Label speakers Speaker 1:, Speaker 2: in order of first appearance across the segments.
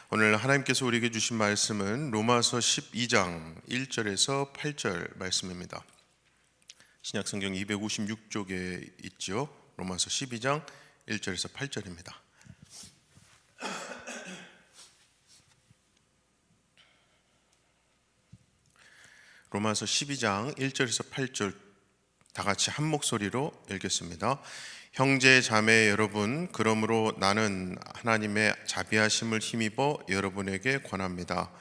Speaker 1: 오늘 하나님께서 우리에게 주신 말씀은 로마서 12장 1절에서 8절 말씀입니다. 신약성경 256쪽에 있죠. 로마서 12장 1절에서 8절입니다. 로마서 12장 1절에서 8절 다 같이 한 목소리로 읽겠습니다. 형제 자매 여러분, 그러므로 나는 하나님의 자비하심을 힘입어 여러분에게 권합니다.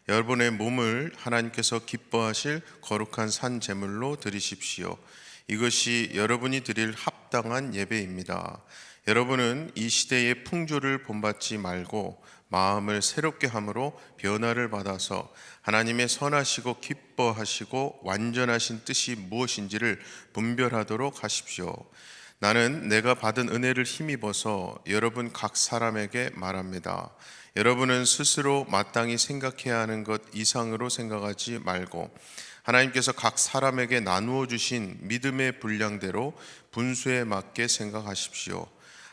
Speaker 1: 여러분의 몸을 하나님께서 기뻐하실 거룩한 산 제물로 드리십시오. 이것이 여러분이 드릴 합당한 예배입니다. 여러분은 이 시대의 풍조를 본받지 말고 마음을 새롭게 함으로 변화를 받아서 하나님의 선하시고 기뻐하시고 완전하신 뜻이 무엇인지를 분별하도록 하십시오. 나는 내가 받은 은혜를 힘입어서 여러분 각 사람에게 말합니다. 여러분은 스스로 마땅히 생각해야 하는 것 이상으로 생각하지 말고 하나님께서 각 사람에게 나누어 주신 믿음의 분량대로 분수에 맞게 생각하십시오.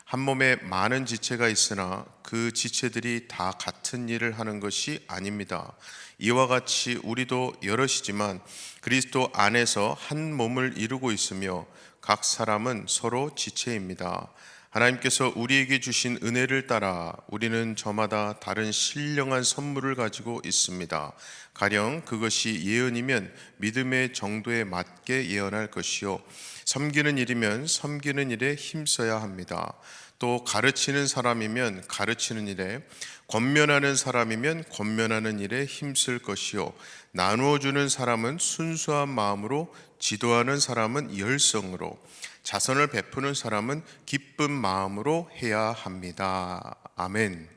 Speaker 1: 한 몸에 많은 지체가 있으나 그 지체들이 다 같은 일을 하는 것이 아닙니다. 이와 같이 우리도 여럿이지만 그리스도 안에서 한 몸을 이루고 있으며 각 사람은 서로 지체입니다. 하나님께서 우리에게 주신 은혜를 따라 우리는 저마다 다른 신령한 선물을 가지고 있습니다. 가령 그것이 예언이면 믿음의 정도에 맞게 예언할 것이요, 섬기는 일이면 섬기는 일에 힘써야 합니다. 또 가르치는 사람이면 가르치는 일에, 권면하는 사람이면 권면하는 일에 힘쓸 것이요, 나누어 주는 사람은 순수한 마음으로, 지도하는 사람은 열성으로, 자선을 베푸는 사람은 기쁜 마음으로 해야 합니다. 아멘.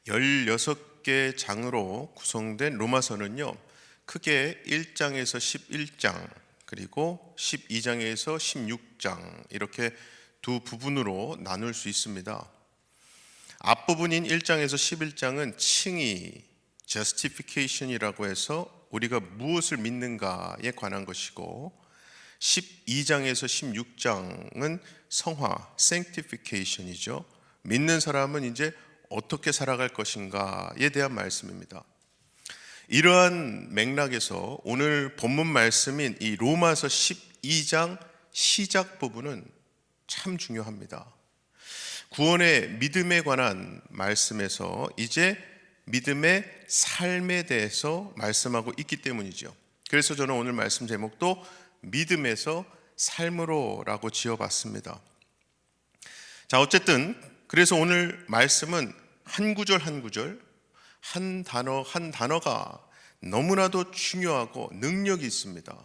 Speaker 1: 16개 장으로 구성된 로마서는요, 크게 1장에서 11장 그리고 12장에서 16장 이렇게 두 부분으로 나눌 수 있습니다. 앞부분인 1장에서 11장은 칭의, justification이라고 해서 우리가 무엇을 믿는가에 관한 것이고, 12장에서 16장은 성화, sanctification이죠. 믿는 사람은 이제 어떻게 살아갈 것인가에 대한 말씀입니다. 이러한 맥락에서 오늘 본문 말씀인 이 로마서 12장 시작 부분은 참 중요합니다. 구원의 믿음에 관한 말씀에서 이제 믿음의 삶에 대해서 말씀하고 있기 때문이죠. 그래서 저는 오늘 말씀 제목도 믿음에서 삶으로라고 지어봤습니다. 자, 어쨌든 그래서 오늘 말씀은 한 구절 한 구절, 한 단어 한 단어가 너무나도 중요하고 능력이 있습니다.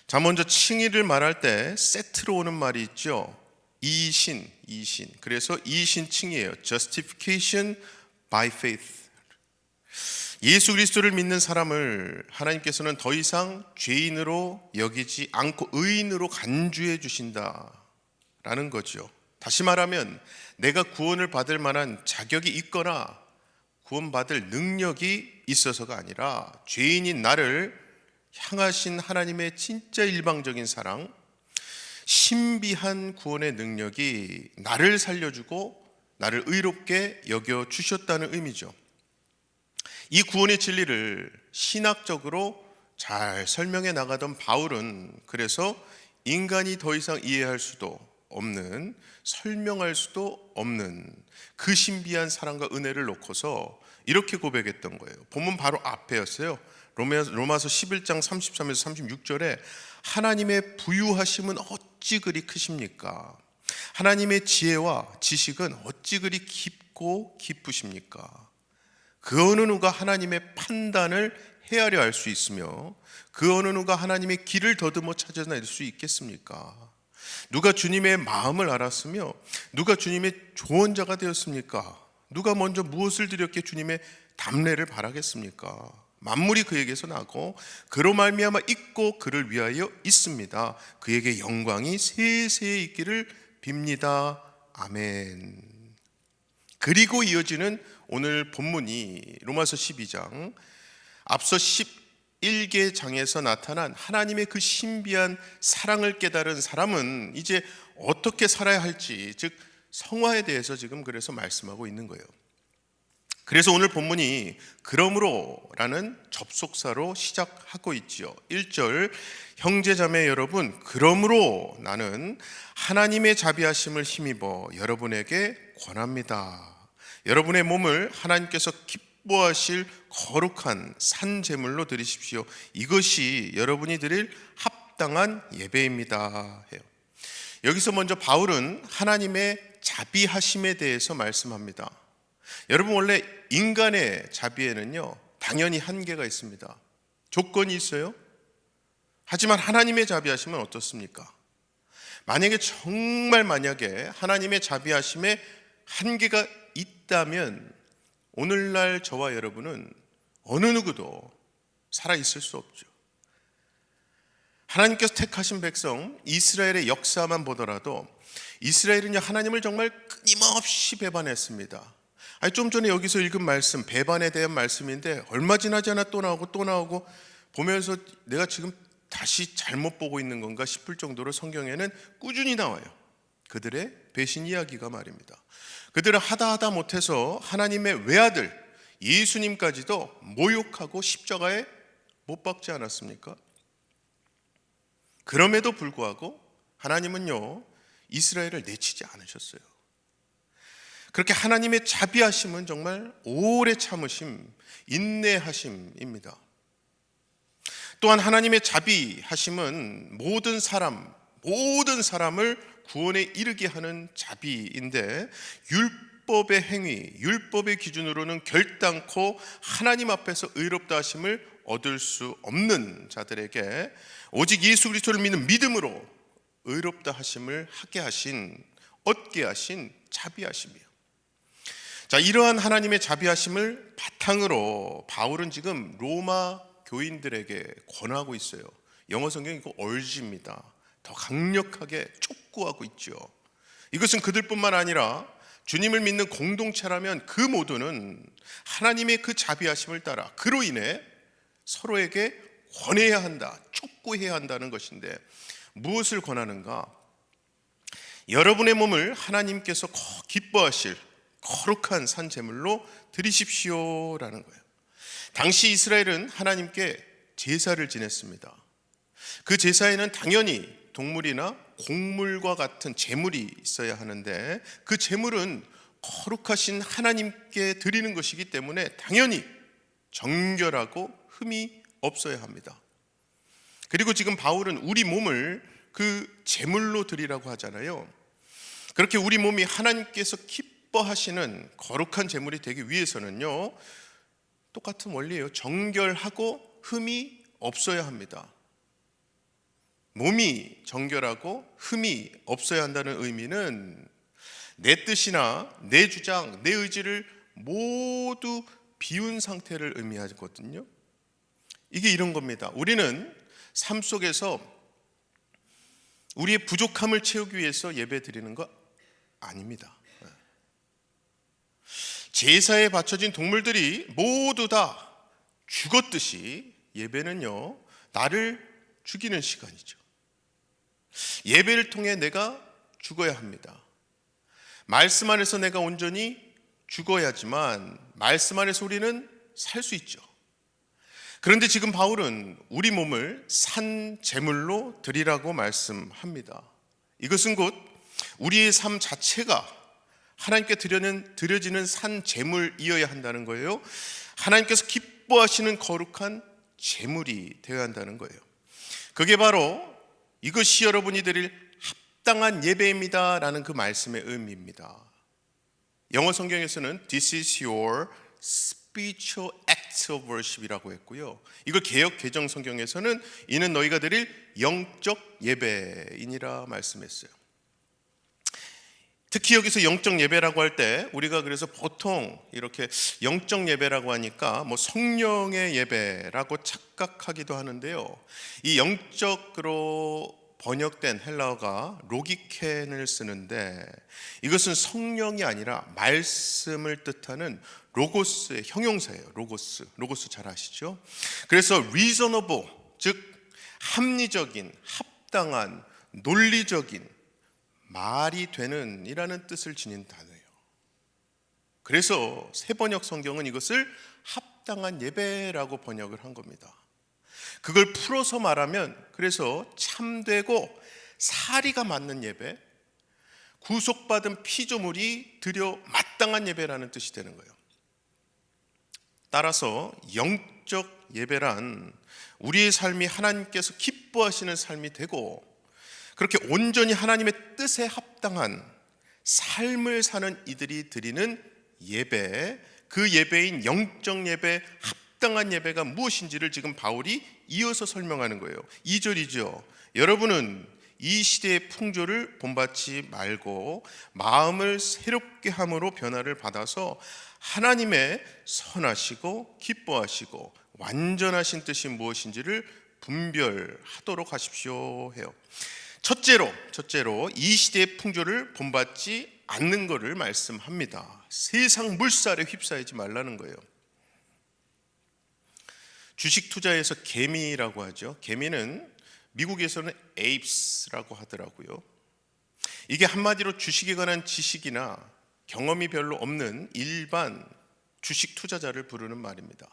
Speaker 1: 자, 먼저 칭의를 말할 때 세트로 오는 말이 있죠. 이신. 그래서 이신 칭의예요. Justification by faith. 예수 그리스도를 믿는 사람을 하나님께서는 더 이상 죄인으로 여기지 않고 의인으로 간주해 주신다라는 거죠. 다시 말하면 내가 구원을 받을 만한 자격이 있거나 구원받을 능력이 있어서가 아니라 죄인인 나를 향하신 하나님의 진짜 일방적인 사랑, 신비한 구원의 능력이 나를 살려주고 나를 의롭게 여겨주셨다는 의미죠. 이 구원의 진리를 신학적으로 잘 설명해 나가던 바울은 그래서 인간이 더 이상 이해할 수도 없는, 설명할 수도 없는 그 신비한 사랑과 은혜를 놓고서 이렇게 고백했던 거예요. 본문 바로 앞에였어요. 로마서 11장 33에서 36절에 하나님의 부유하심은 어찌 그리 크십니까? 하나님의 지혜와 지식은 어찌 그리 깊고 깊으십니까? 그 어느 누가 하나님의 판단을 헤아려 알 수 있으며 그 어느 누가 하나님의 길을 더듬어 찾아낼 수 있겠습니까? 누가 주님의 마음을 알았으며 누가 주님의 조언자가 되었습니까? 누가 먼저 무엇을 드렸기에 주님의 담례를 바라겠습니까? 만물이 그에게서 나고 그로 말미암아 있고 그를 위하여 있습니다. 그에게 영광이 세세에 있기를 빕니다. 아멘. 그리고 이어지는 오늘 본문이 로마서 12장, 앞서 11개 장에서 나타난 하나님의 그 신비한 사랑을 깨달은 사람은 이제 어떻게 살아야 할지, 즉 성화에 대해서 지금 그래서 말씀하고 있는 거예요. 그래서 오늘 본문이 그러므로라는 접속사로 시작하고 있지요. 1절, 형제자매 여러분, 그러므로 나는 하나님의 자비하심을 힘입어 여러분에게 권합니다. 여러분의 몸을 하나님께서 기뻐하실 거룩한 산 제물로 드리십시오. 이것이 여러분이 드릴 합당한 예배입니다 해요. 여기서 먼저 바울은 하나님의 자비하심에 대해서 말씀합니다. 여러분, 원래 인간의 자비에는요, 당연히 한계가 있습니다. 조건이 있어요. 하지만 하나님의 자비하심은 어떻습니까? 만약에 하나님의 자비하심에 한계가 있다면 오늘날 저와 여러분은 어느 누구도 살아있을 수 없죠. 하나님께서 택하신 백성 이스라엘의 역사만 보더라도 이스라엘은요, 하나님을 정말 끊임없이 배반했습니다. 좀 전에 여기서 읽은 말씀, 배반에 대한 말씀인데 얼마 지나지 않아 또 나오고 보면서 내가 지금 다시 잘못 보고 있는 건가 싶을 정도로 성경에는 꾸준히 나와요. 그들의 배신 이야기가 말입니다. 그들은 하다 못해서 하나님의 외아들 예수님까지도 모욕하고 십자가에 못 박지 않았습니까? 그럼에도 불구하고 하나님은요, 이스라엘을 내치지 않으셨어요. 그렇게 하나님의 자비하심은 정말 오래 참으심, 인내하심입니다. 또한 하나님의 자비하심은 모든 사람을 구원에 이르게 하는 자비인데, 율법의 행위, 율법의 기준으로는 결단코 하나님 앞에서 의롭다 하심을 얻을 수 없는 자들에게 오직 예수 그리스도를 믿는 믿음으로 의롭다 하심을 얻게 하신 자비하심이에요. 자, 이러한 하나님의 자비하심을 바탕으로 바울은 지금 로마 교인들에게 권하고 있어요. 영어 성경이 그 urge입니다. 더 강력하게 촉구하고 있죠. 이것은 그들뿐만 아니라 주님을 믿는 공동체라면 그 모두는 하나님의 그 자비하심을 따라 그로 인해 서로에게 권해야 한다, 촉구해야 한다는 것인데, 무엇을 권하는가? 여러분의 몸을 하나님께서 기뻐하실 거룩한 산 제물로 드리십시오라는 거예요. 당시 이스라엘은 하나님께 제사를 지냈습니다. 그 제사에는 당연히 동물이나 곡물과 같은 제물이 있어야 하는데, 그 제물은 거룩하신 하나님께 드리는 것이기 때문에 당연히 정결하고 흠이 없어야 합니다. 그리고 지금 바울은 우리 몸을 그 제물로 드리라고 하잖아요. 그렇게 우리 몸이 하나님께서 기뻐하시는 거룩한 제물이 되기 위해서는요, 똑같은 원리예요. 정결하고 흠이 없어야 합니다. 몸이 정결하고 흠이 없어야 한다는 의미는 내 뜻이나 내 주장, 내 의지를 모두 비운 상태를 의미하거든요. 이게 이런 겁니다. 우리는 삶 속에서 우리의 부족함을 채우기 위해서 예배 드리는 거 아닙니다. 제사에 바쳐진 동물들이 모두 다 죽었듯이 예배는요, 나를 죽이는 시간이죠. 예배를 통해 내가 죽어야 합니다. 말씀 안에서 내가 온전히 죽어야지만 말씀 안에서 우리는 살 수 있죠. 그런데 지금 바울은 우리 몸을 산 제물로 드리라고 말씀합니다. 이것은 곧 우리의 삶 자체가 하나님께 드려지는 산 제물이어야 한다는 거예요. 하나님께서 기뻐하시는 거룩한 제물이 되어야 한다는 거예요. 그게 바로 이것이 여러분이 드릴 합당한 예배입니다 라는 그 말씀의 의미입니다. 영어 성경에서는 This is your spiritual act of worship이라고 했고요. 이걸 개역 개정 성경에서는 이는 너희가 드릴 영적 예배이니라 말씀했어요. 특히 여기서 영적 예배라고 할 때 우리가 그래서 보통 이렇게 영적 예배라고 하니까 성령의 예배라고 착각하기도 하는데요. 이 영적으로 번역된 헬라어가 로기켄을 쓰는데, 이것은 성령이 아니라 말씀을 뜻하는 로고스의 형용사예요. 로고스 잘 아시죠? 그래서 reasonable, 즉 합리적인, 합당한, 논리적인, 말이 되는 이라는 뜻을 지닌 단어예요. 그래서 새번역 성경은 이것을 합당한 예배라고 번역을 한 겁니다. 그걸 풀어서 말하면 그래서 참되고 사리가 맞는 예배, 구속받은 피조물이 드려 마땅한 예배라는 뜻이 되는 거예요. 따라서 영적 예배란 우리의 삶이 하나님께서 기뻐하시는 삶이 되고, 그렇게 온전히 하나님의 뜻에 합당한 삶을 사는 이들이 드리는 예배, 그 예배인 영적 예배, 합당한 예배가 무엇인지를 지금 바울이 이어서 설명하는 거예요. 2절이죠. 여러분은 이 시대의 풍조를 본받지 말고 마음을 새롭게 함으로 변화를 받아서 하나님의 선하시고 기뻐하시고 완전하신 뜻이 무엇인지를 분별하도록 하십시오 해요. 첫째로 이 시대의 풍조를 본받지 않는 것을 말씀합니다. 세상 물살에 휩싸이지 말라는 거예요. 주식 투자에서 개미라고 하죠. 개미는 미국에서는 apes라고 하더라고요. 이게 한마디로 주식에 관한 지식이나 경험이 별로 없는 일반 주식 투자자를 부르는 말입니다.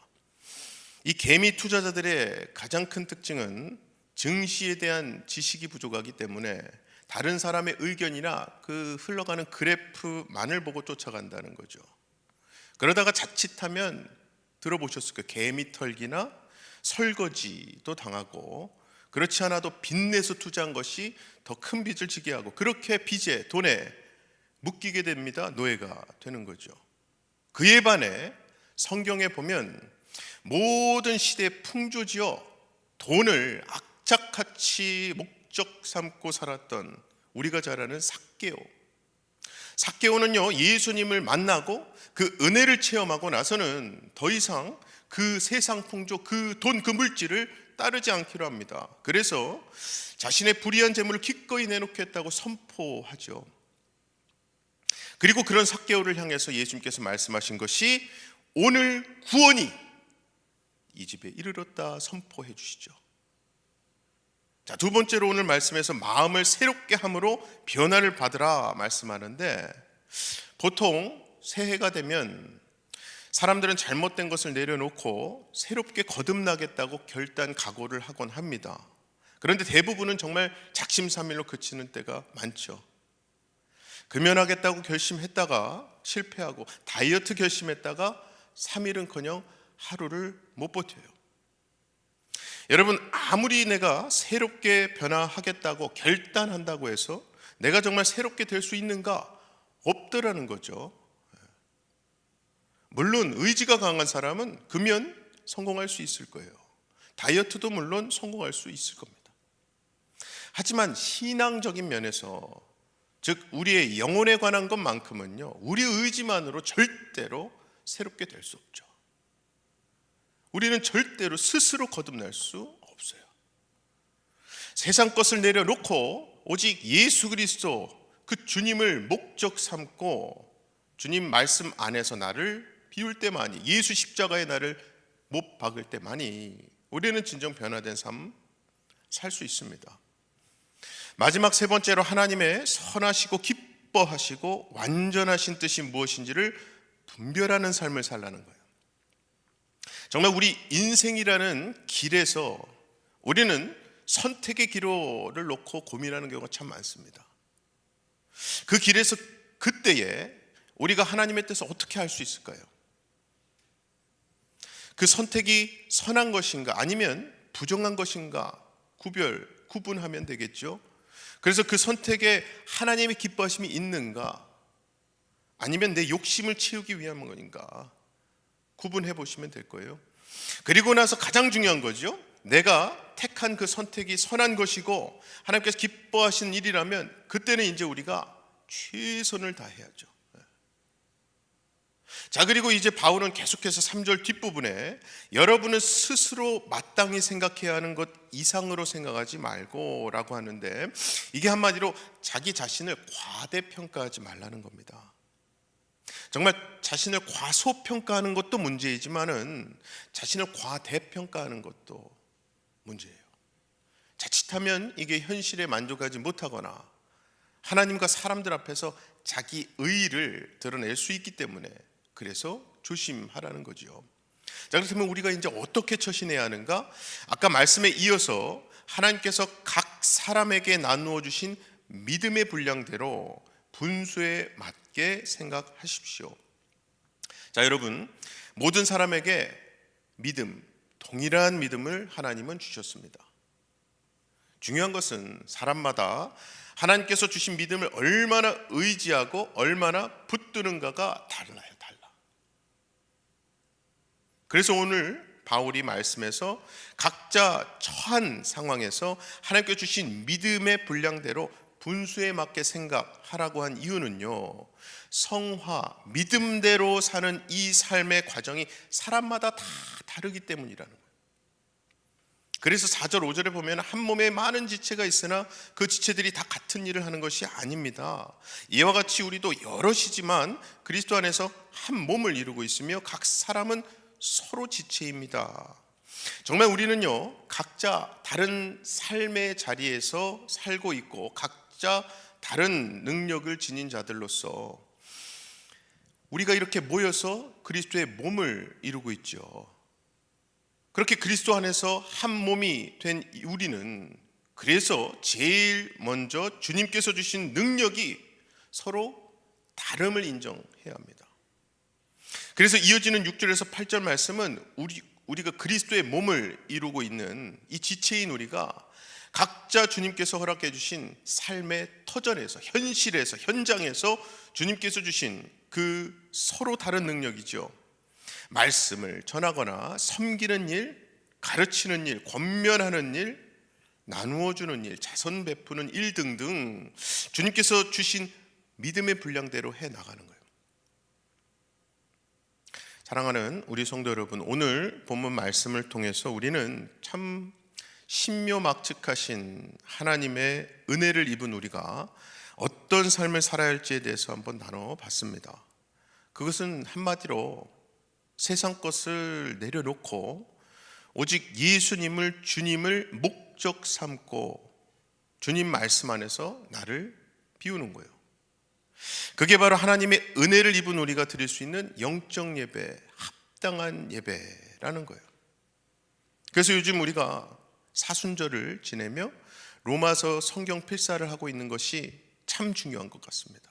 Speaker 1: 이 개미 투자자들의 가장 큰 특징은 증시에 대한 지식이 부족하기 때문에 다른 사람의 의견이나 그 흘러가는 그래프만을 보고 쫓아간다는 거죠. 그러다가 자칫하면 들어보셨을 거예요. 개미 털기나 설거지도 당하고, 그렇지 않아도 빚내서 투자한 것이 더 큰 빚을 지게 하고, 그렇게 빚에 돈에 묶이게 됩니다. 노예가 되는 거죠. 그에 반해 성경에 보면 모든 시대의 풍조지요, 돈을 악착같이 목적 삼고 살았던 우리가 잘 아는 삭개오는요, 예수님을 만나고 그 은혜를 체험하고 나서는 더 이상 그 세상 풍조, 그 돈, 그 물질을 따르지 않기로 합니다. 그래서 자신의 불의한 재물을 기꺼이 내놓겠다고 선포하죠. 그리고 그런 삭개오를 향해서 예수님께서 말씀하신 것이 오늘 구원이 이 집에 이르렀다 선포해 주시죠. 자, 두 번째로 오늘 말씀에서 마음을 새롭게 함으로 변화를 받으라 말씀하는데, 보통 새해가 되면 사람들은 잘못된 것을 내려놓고 새롭게 거듭나겠다고 결단 각오를 하곤 합니다. 그런데 대부분은 정말 작심삼일로 그치는 때가 많죠. 금연하겠다고 결심했다가 실패하고, 다이어트 결심했다가 3일은커녕 하루를 못 버텨요. 여러분, 아무리 내가 새롭게 변화하겠다고 결단한다고 해서 내가 정말 새롭게 될 수 있는가? 없더라는 거죠. 물론 의지가 강한 사람은 금연 성공할 수 있을 거예요. 다이어트도 물론 성공할 수 있을 겁니다. 하지만 신앙적인 면에서, 즉 우리의 영혼에 관한 것만큼은요, 우리 의지만으로 절대로 새롭게 될 수 없죠. 우리는 절대로 스스로 거듭날 수 없어요. 세상 것을 내려놓고 오직 예수 그리스도 그 주님을 목적 삼고 주님 말씀 안에서 나를 비울 때만이, 예수 십자가에 나를 못 박을 때만이 우리는 진정 변화된 삶 살 수 있습니다. 마지막 세 번째로 하나님의 선하시고 기뻐하시고 완전하신 뜻이 무엇인지를 분별하는 삶을 살라는 거예요. 정말 우리 인생이라는 길에서 우리는 선택의 기로를 놓고 고민하는 경우가 참 많습니다. 그 길에서 그때에 우리가 하나님의 뜻을 어떻게 할 수 있을까요? 그 선택이 선한 것인가 아니면 부정한 것인가 구분하면 되겠죠. 그래서 그 선택에 하나님의 기뻐하심이 있는가 아니면 내 욕심을 채우기 위한 것인가 구분해 보시면 될 거예요. 그리고 나서 가장 중요한 거죠. 내가 택한 그 선택이 선한 것이고 하나님께서 기뻐하시는 일이라면 그때는 이제 우리가 최선을 다해야죠. 자, 그리고 이제 바울은 계속해서 3절 뒷부분에 여러분은 스스로 마땅히 생각해야 하는 것 이상으로 생각하지 말고 라고 하는데, 이게 한마디로 자기 자신을 과대평가하지 말라는 겁니다. 정말 자신을 과소평가하는 것도 문제이지만은 자신을 과대평가하는 것도 문제예요. 자칫하면 이게 현실에 만족하지 못하거나 하나님과 사람들 앞에서 자기 의의를 드러낼 수 있기 때문에 그래서 조심하라는 거죠. 자, 그렇다면 우리가 이제 어떻게 처신해야 하는가? 아까 말씀에 이어서 하나님께서 각 사람에게 나누어 주신 믿음의 분량대로 분수에 맞게 생각하십시오. 자, 여러분, 모든 사람에게 믿음, 동일한 믿음을 하나님은 주셨습니다. 중요한 것은 사람마다 하나님께서 주신 믿음을 얼마나 의지하고 얼마나 붙드는가가 달라요. 그래서 오늘 바울이 말씀에서 각자 처한 상황에서 하나님께 주신 믿음의 분량대로 분수에 맞게 생각하라고 한 이유는요, 성화, 믿음대로 사는 이 삶의 과정이 사람마다 다 다르기 때문이라는 거예요. 그래서 4절 5절에 보면 한 몸에 많은 지체가 있으나 그 지체들이 다 같은 일을 하는 것이 아닙니다. 이와 같이 우리도 여럿이지만 그리스도 안에서 한 몸을 이루고 있으며 각 사람은 서로 지체입니다. 정말 우리는요, 각자 다른 삶의 자리에서 살고 있고 각자 다른 능력을 지닌 자들로서 우리가 이렇게 모여서 그리스도의 몸을 이루고 있죠. 그렇게 그리스도 안에서 한 몸이 된 우리는 그래서 제일 먼저 주님께서 주신 능력이 서로 다름을 인정해야 합니다. 그래서 이어지는 6절에서 8절 말씀은 우리가 그리스도의 몸을 이루고 있는 이 지체인 우리가 각자 주님께서 허락해 주신 삶의 터전에서, 현실에서, 현장에서 주님께서 주신 그 서로 다른 능력이죠. 말씀을 전하거나 섬기는 일, 가르치는 일, 권면하는 일, 나누어 주는 일, 자선 베푸는 일 등등 주님께서 주신 믿음의 분량대로 해 나가는 거예요. 사랑하는 우리 성도 여러분, 오늘 본문 말씀을 통해서 우리는 참 신묘막측하신 하나님의 은혜를 입은 우리가 어떤 삶을 살아야 할지에 대해서 한번 나눠봤습니다. 그것은 한마디로 세상 것을 내려놓고 오직 예수님을, 주님을 목적 삼고 주님 말씀 안에서 나를 비우는 거예요. 그게 바로 하나님의 은혜를 입은 우리가 드릴 수 있는 영적 예배, 합당한 예배라는 거예요. 그래서 요즘 우리가 사순절을 지내며 로마서 성경 필사를 하고 있는 것이 참 중요한 것 같습니다.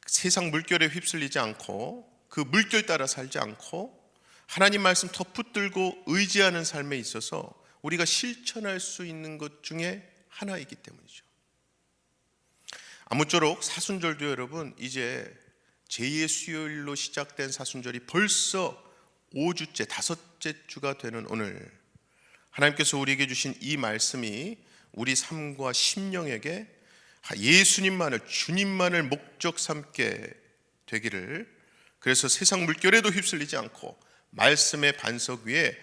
Speaker 1: 세상 물결에 휩쓸리지 않고 그 물결 따라 살지 않고 하나님 말씀 더 붙들고 의지하는 삶에 있어서 우리가 실천할 수 있는 것 중에 하나이기 때문이죠. 아무쪼록 사순절도 여러분 이제 제2의 수요일로 시작된 사순절이 벌써 5주째, 5째 주가 되는 오늘 하나님께서 우리에게 주신 이 말씀이 우리 삶과 심령에게 예수님만을, 주님만을 목적 삼게 되기를, 그래서 세상 물결에도 휩쓸리지 않고 말씀의 반석 위에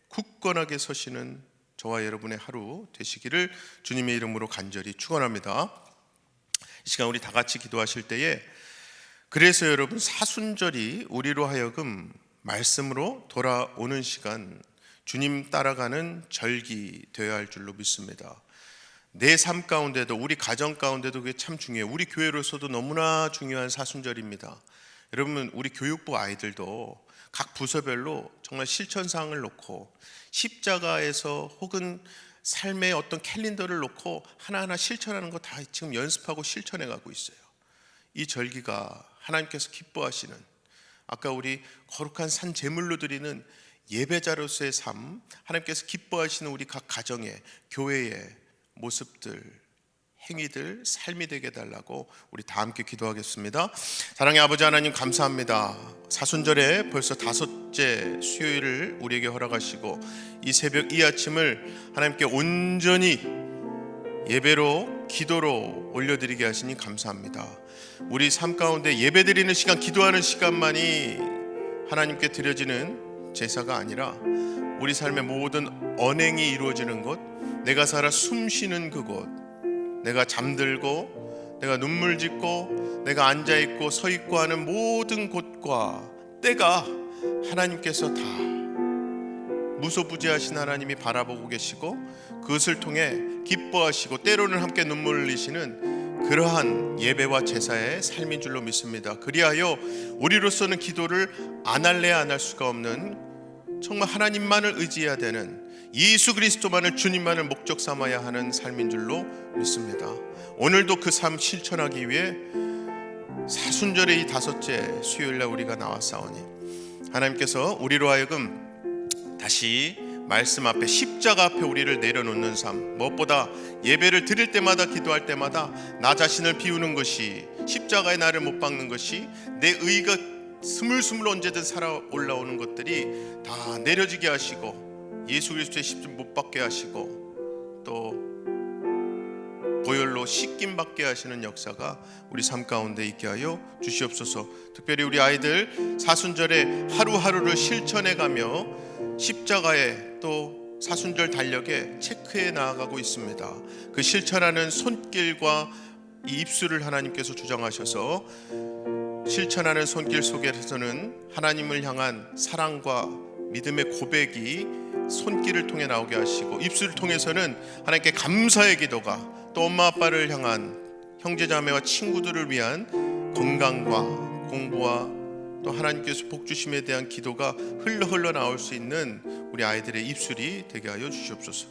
Speaker 1: 굳건하게 서시는 저와 여러분의 하루 되시기를 주님의 이름으로 간절히 축원합니다. 이 시간 우리 다 같이 기도하실 때에 그래서 여러분 사순절이 우리로 하여금 말씀으로 돌아오는 시간, 주님 따라가는 절기 되어야 할 줄로 믿습니다. 내 삶 가운데도, 우리 가정 가운데도 그게 참 중요해요. 우리 교회로서도 너무나 중요한 사순절입니다. 여러분, 우리 교육부 아이들도 각 부서별로 정말 실천사항을 놓고 십자가에서 혹은 삶의 어떤 캘린더를 놓고 하나하나 실천하는 거 다 지금 연습하고 실천해 가고 있어요. 이 절기가 하나님께서 기뻐하시는, 아까 우리 거룩한 산 제물로 드리는 예배자로서의 삶, 하나님께서 기뻐하시는 우리 각 가정의, 교회의 모습들, 행위들, 삶이 되게 해달라고 우리 다 함께 기도하겠습니다. 사랑의 아버지 하나님, 감사합니다. 사순절에 벌써 5째 수요일을 우리에게 허락하시고 이 새벽, 이 아침을 하나님께 온전히 예배로, 기도로 올려드리게 하시니 감사합니다. 우리 삶 가운데 예배드리는 시간, 기도하는 시간만이 하나님께 드려지는 제사가 아니라 우리 삶의 모든 언행이 이루어지는 곳, 내가 살아 숨쉬는 그곳, 내가 잠들고 내가 눈물 짓고 내가 앉아있고 서있고 하는 모든 곳과 때가 하나님께서 다 무소부지하신 하나님이 바라보고 계시고 그것을 통해 기뻐하시고 때로는 함께 눈물을 흘리시는 그러한 예배와 제사의 삶인 줄로 믿습니다. 그리하여 우리로서는 기도를 안 할래 안 할 수가 없는, 정말 하나님만을 의지해야 되는, 예수 그리스도만을, 주님만을 목적 삼아야 하는 삶인 줄로 믿습니다. 오늘도 그 삶 실천하기 위해 사순절의 이 다섯째 수요일날 우리가 나왔사오니 하나님께서 우리로 하여금 다시 말씀 앞에, 십자가 앞에 우리를 내려놓는 삶, 무엇보다 예배를 드릴 때마다, 기도할 때마다 나 자신을 비우는 것이, 십자가에 나를 못 박는 것이, 내 의가 스물스물 언제든 살아 올라오는 것들이 다 내려지게 하시고, 예수 그리스도의 십자가 못 박게 하시고, 또 보혈로 씻김 받게 하시는 역사가 우리 삶 가운데 있게 하여 주시옵소서. 특별히 우리 아이들 사순절에 하루하루를 실천해 가며 십자가에, 또 사순절 달력에 체크해 나아가고 있습니다. 그 실천하는 손길과 이 입술을 하나님께서 주장하셔서 실천하는 손길 속에서는 하나님을 향한 사랑과 믿음의 고백이 손길을 통해 나오게 하시고, 입술을 통해서는 하나님께 감사의 기도가, 또 엄마 아빠를 향한, 형제자매와 친구들을 위한 건강과 공부와 또 하나님께서 복주심에 대한 기도가 흘러 나올 수 있는 우리 아이들의 입술이 되게 하여 주시옵소서.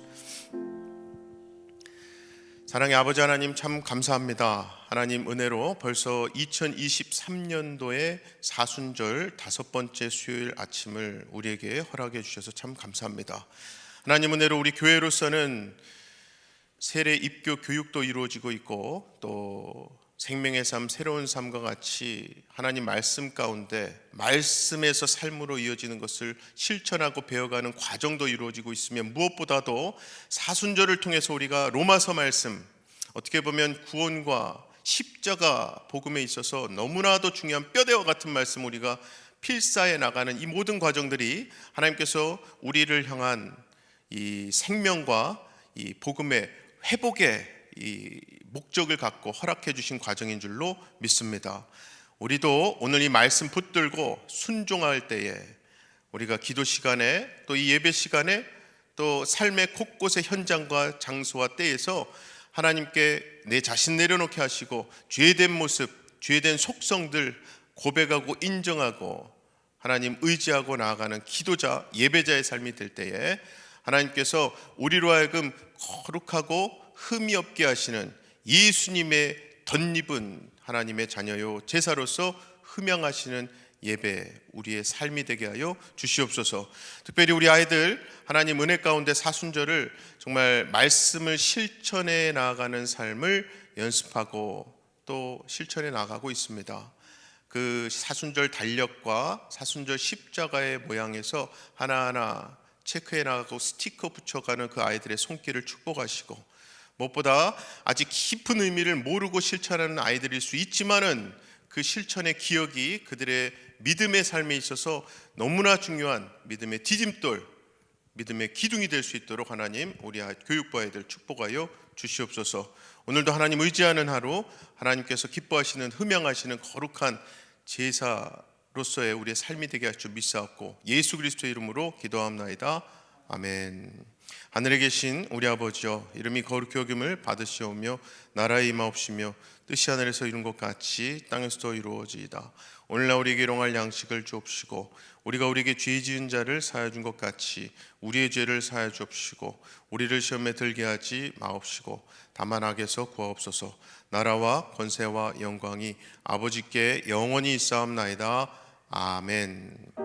Speaker 1: 사랑의 아버지 하나님, 참 감사합니다. 하나님 은혜로 벌써 2023년도의 사순절 다섯 번째 수요일 아침을 우리에게 허락해 주셔서 참 감사합니다. 하나님 은혜로 우리 교회로서는 세례 입교 교육도 이루어지고 있고, 또 생명의 삶, 새로운 삶과 같이 하나님 말씀 가운데, 말씀에서 삶으로 이어지는 것을 실천하고 배워가는 과정도 이루어지고 있으며, 무엇보다도 사순절을 통해서 우리가 로마서 말씀, 어떻게 보면 구원과 십자가 복음에 있어서 너무나도 중요한 뼈대와 같은 말씀, 우리가 필사해 나가는 이 모든 과정들이 하나님께서 우리를 향한 이 생명과 이 복음의 회복의 이 목적을 갖고 허락해 주신 과정인 줄로 믿습니다. 우리도 오늘 이 말씀 붙들고 순종할 때에, 우리가 기도 시간에, 또 이 예배 시간에, 또 삶의 곳곳의 현장과 장소와 때에서 하나님께 내 자신 내려놓게 하시고, 죄된 모습, 죄된 속성들 고백하고 인정하고 하나님 의지하고 나아가는 기도자, 예배자의 삶이 될 때에 하나님께서 우리로 하여금 거룩하고 흠이 없게 하시는 예수님의 덧입은 하나님의 자녀요 제사로서 흠양하시는 예배, 우리의 삶이 되게 하여 주시옵소서. 특별히 우리 아이들 하나님 은혜 가운데 사순절을 정말 말씀을 실천해 나아가는 삶을 연습하고 또 실천해 나가고 있습니다. 그 사순절 달력과 사순절 십자가의 모양에서 하나하나 체크해 나가고 스티커 붙여가는 그 아이들의 손길을 축복하시고, 무엇보다 아직 깊은 의미를 모르고 실천하는 아이들일 수 있지만은 그 실천의 기억이 그들의 믿음의 삶에 있어서 너무나 중요한 믿음의 디딤돌, 믿음의 기둥이 될 수 있도록 하나님 우리 교육부 아이들 축복하여 주시옵소서. 오늘도 하나님 의지하는 하루, 하나님께서 기뻐하시는, 흠양하시는 거룩한 제사로서의 우리의 삶이 되게 할 줄 믿사옵고 예수 그리스도의 이름으로 기도합나이다. 아멘. 하늘에 계신 우리 아버지여, 이름이 거룩히 여김을 받으시오며 나라의 임하옵시며 뜻이 하늘에서 이룬 것 같이 땅에서도 이루어지이다. 오늘날 우리에게 일용할 양식을 주옵시고, 우리가 우리에게 죄 지은 자를 사하여 준 것 같이 우리의 죄를 사하여 주옵시고, 우리를 시험에 들게 하지 마옵시고 다만 악에서 구하옵소서. 나라와 권세와 영광이 아버지께 영원히 있사옵나이다. 아멘.